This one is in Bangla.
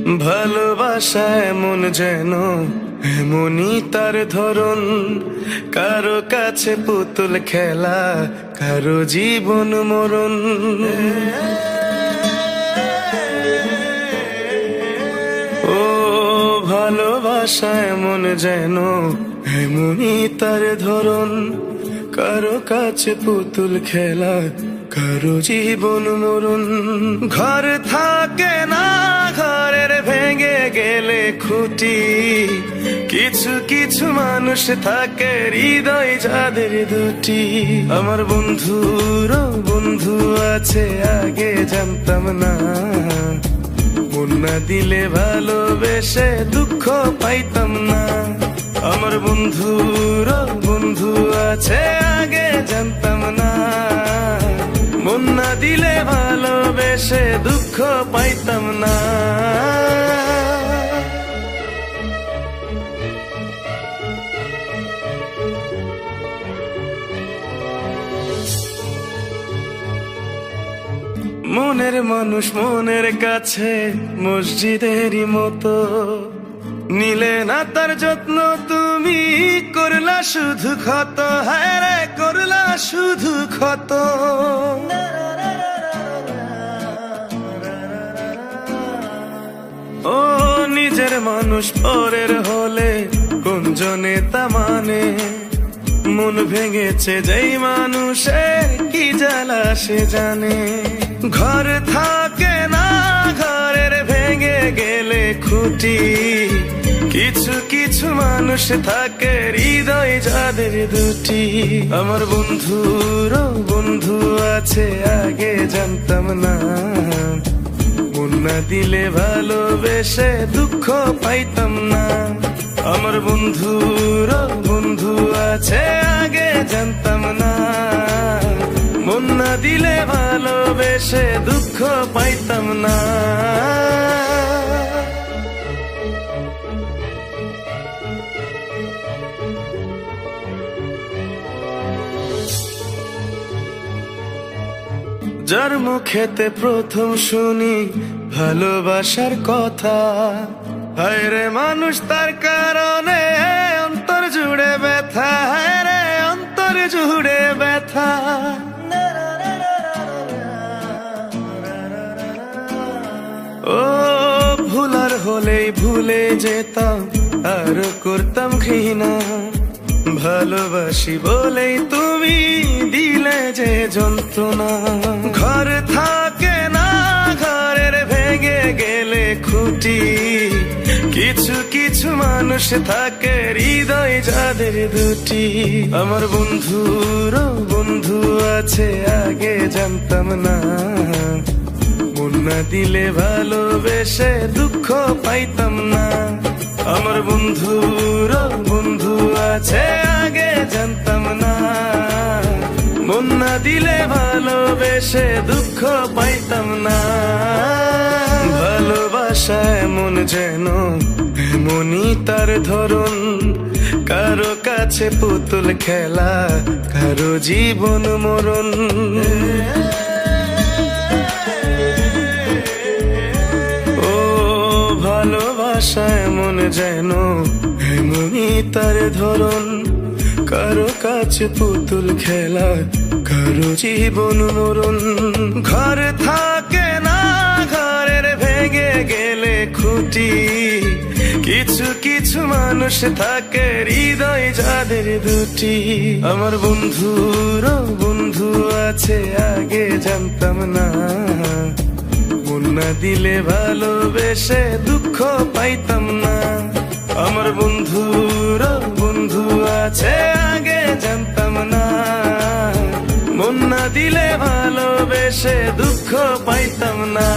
ভালোবাসা এমন যেন এমনই তার ধরন, কারো কাছে পুতুল খেলা, কারো জীবন মরণ। ও ভালোবাসা এমন যেন এমনই তার ধরন, কারো কাছে পুতুল খেলা, কারো জীবন মরণ। ঘর থাকে না, ঘরের ভেঙে গেলে খুঁটি, কিছু কিছু মানুষ থাকে হৃদয় যাদের দুটি। আমার বন্ধুর বন্ধু আছে আগে জানতাম না, মন না দিলে ভালোবেসে দুঃখ পাইতাম না। আমার বন্ধুর বন্ধু আছে আগে জানতাম না, মন না দিলে ভালোবেসে দুঃখ পাইতাম না। মনের মানুষ মনের কাছে মসজিদেরই মতো, নিলে না তার যত্ন তুমি করলা শুধু ক্ষত। হায় রে করলা শুধু ক্ষত। ও নিজের মানুষ পরের হলে কোন জনে তা মানে, মন ভেঙেছে যেই মানুষের কি জ্বালা সে জানে। ঘর থাকে না, ঘরের ভেঙে গেলে খুঁটি, কিছু কিছু মানুষ থাকে হৃদয় যাদের দুটি। আমার বন্ধুর বন্ধু আছে আগে জানতাম না, মন না দিলে ভালোবেসে দুঃখ পাইতাম না। আমার বন্ধুর বন্ধু আছে আগে জানতাম না, মন না দিলে ভালোবেসে দুঃখ পাইতাম না। যার মুখেতে প্রথম শুনি ভালোবাসার কথা, হায় রে মানুষ তার কারণে অন্তর জুড়ে ব্যথা। হায় রে অন্তর জুড়ে ব্যথা। ও ভুলার হলেই ভুলে যেতাম, আর করতাম ঘৃণা। ভালোবাসি বলেই তুমি দিলে যে যন্ত্রণা। ঘর থাকে না, ঘরের ভেঙে গেলে খুঁটি, কিছু কিছু মানুষ থাকে হৃদয় যাদের দুটি। আমার বন্ধুর বন্ধু আছে আগে জানতাম না, মন না দিলে ভালোবেসে দুঃখ পাইতাম না। আমার বন্ধুর বন্ধু আছে আগে জানতাম না, মন না দিলে ভালোবেসে দুঃখ পাইতাম না। ভালোবাসা এমন যেন এমনই তার ধরন, কারো কাছে পুতুল খেলা, কারো জীবন মরণ। ভালোবাসা এমন যেন এমনই তার ধরন, কারো কাছে পুতুল খেলা, কারো জীবন মরণ। ঘর থাকে না, ঘরের ভেঙে গেলে খুঁটি, কিছু কিছু মানুষ থাকে হৃদয় যাদের দুটি। আমার বন্ধুর বন্ধু আছে আগে জানতাম না, মন না দিলে ভালোবেসে দুঃখ পাইতাম না। আমার বন্ধুর বন্ধু আছে আগে জানতাম না, মন না দিলে ভালোবেসে দুঃখ পাইতাম না।